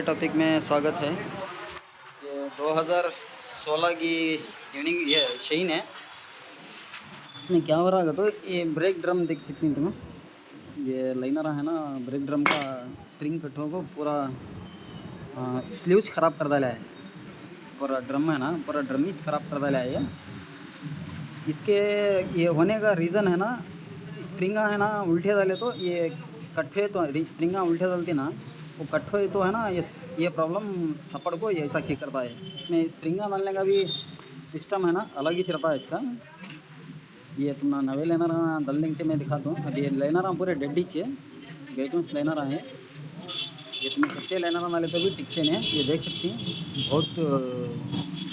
Topic में स्वागत है। ये 2016 की इवनिंग ये शाइन है। इसमें क्या हो रहा है तो ये ब्रेक ड्रम देख सकती हैं तुम्हें। ये लाइनर है ना, ब्रेक ड्रम का स्प्रिंग कट्ठों को पूरा स्लीव्स ख़राब कर डाला है। पूरा ड्रम है ना, पूरा ड्रम ही ख़राब कर डाला है ये। इसके ये होने का रीज़न है ना, स्प्रिंगा है ना उल्टे डाले तो ये कट्ठे तो स्प्रिंगा उल्टे डालती ना, वो कट्ठे तो है ना ये प्रॉब्लम सपड़ को ऐसा क्या करता है। इसमें स्प्रिंगा डालने का भी सिस्टम है ना, अलग ही चलता है इसका। ये तुम नवे लेनर दल मैं दिखाता हूँ। अभी लेनर पूरे डेड ही गेटूंस लेनर है। ये तुम्हें सत्य लेनर डाले तो भी टिकते नहीं, ये देख सकती हैं। बहुत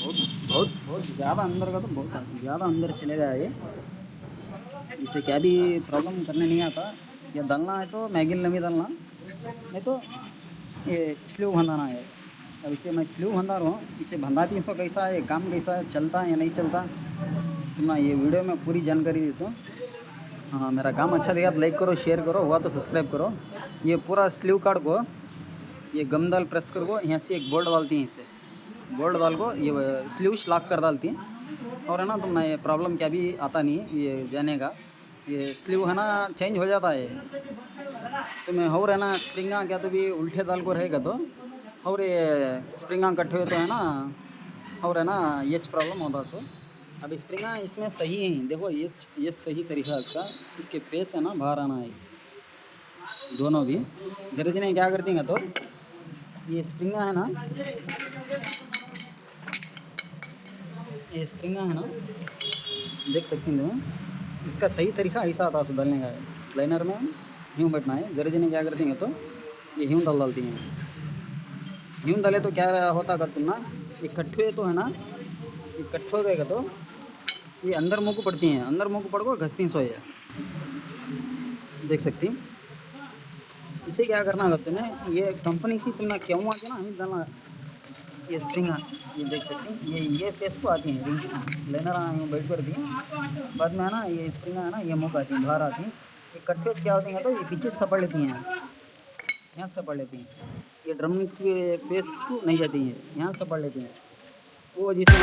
बहुत बहुत बहुत ज़्यादा अंदर का तो बहुत ज़्यादा अंदर चलेगा ये। इसे क्या भी प्रॉब्लम करने नहीं आता। ये डालना है तो मैगिल नहीं डालना, नहीं तो ये स्लीव बंधाना है। अब इसे मैं स्लीव बंधा रहा हूँ, इसे बंधाती हूँ। कैसा है काम, कैसा है, चलता है या नहीं चलता, तो ना ये वीडियो में पूरी जानकारी देता हूँ। हाँ, मेरा काम अच्छा लगा तो लाइक करो, शेयर करो, हुआ तो सब्सक्राइब करो। ये पूरा स्लीव कार्ड को ये गम दाल प्रेस कर को यहाँ से एक बोल्ट डालती हैं। इसे बोल्ट डाल को ये स्लीव लॉक कर डालती हैं। और है ना तुम ना ये प्रॉब्लम क्या भी आता नहीं है ये जाने का। ये स्लीव है ना चेंज हो जाता है। तो मैं और है ना स्प्रिंगा क्या तो भी उल्टे दाल को रहेगा तो, और ये स्प्रिंगा कट्ठे हुए तो है ना, और है ना ये प्रॉब्लम होता। तो अब स्प्रिंगा इसमें सही है, देखो ये सही तरीका है इसका। इसके पेस है ना बाहर आना है दोनों भी। जरा जिन्हें क्या करती हैं तो ये स्प्रिंगा है ना, ये स्प्रिंगा है ना देख सकती हैं तुम्हें। इसका सही तरीका ऐसा आता है डालने का है। लाइनर में ह्यूँ बैठना है। जरा जिन्हें क्या करती हैं तो ये ह्यूँ डालती हैं। ह्यूँ डाले तो क्या होता कर तुम ना, ये कट्ठे तो है ना, ये कट्ठे हो गएगा तो ये अंदर मुँह को पड़ती हैं, अंदर मुँह को पड़ को घसती सोए देख सकती। इसे क्या करना होगा तुम्हें, ये कंपनी से तुमने क्यों आती है ना हमें डालना ये स्प्रिंगा। ये देख सकते हैं ये पेस को आती हैं रिंग लेनर बैठ कर दी बाद में है ना, ये स्प्रिंगा है ना ये मुँह आती हैं बाहर आती हैं। ये कट्ठे क्या होती हैं तो ये पीछे सपड़ लेती हैं, यहाँ सपड़ लेती हैं। ये ड्रम के पेस को नहीं जाती हैं, यहाँ सपड़ लेती हैं। वो जिसे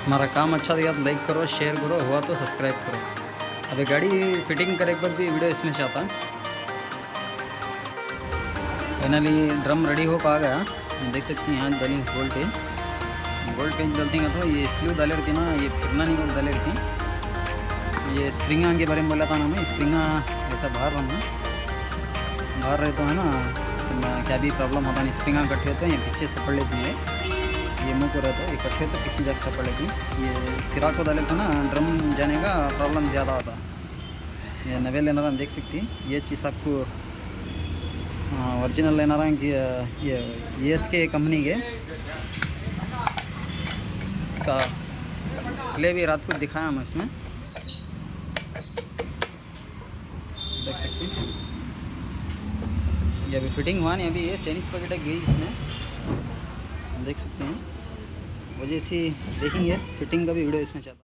हमारा काम अच्छा दिया तो लाइक करो, शेयर करो, हुआ तो सब्सक्राइब करो। अभी गाड़ी फिटिंग करे पर भी वीडियो इसमें से आता है। फाइनली ड्रम रेडी हो पा गया, देख सकते हैं। यहाँ डाली बोल्ट पेंच डालती हैं तो ये स्लीव डाले रहती ना, ये फिरना नहीं डाले रहती। ये स्प्रिंगा के बारे में बोला था ना मैं, स्प्रिंगा ऐसा बाहर रहे तो है ना, तो क्या भी प्रॉब्लम होता नहीं। स्प्रिंगा इकट्ठे होते हैं, ये पीछे से पड़ लेती है, ये मुँह को रहता है इकट्ठे तो पीछे जाके सब पड़ लेती है। ये फिरा को डाले तो ना ड्रम जाने का प्रॉब्लम ज़्यादा होता। ये नवे लेना रहा देख सकती है। ये चीज़ आपको ओरिजिनल लेना रहा कि ये ESK कंपनी के, इसका प्ले भी रात को दिखाया हम इसमें, देख सकते हैं। ये अभी फिटिंग हुआ नहीं, अभी ये चाइनीज़ पैकेट गई इसमें, देख सकते हैं। वजह से देखेंगे फिटिंग का भी वीडियो इसमें चलता।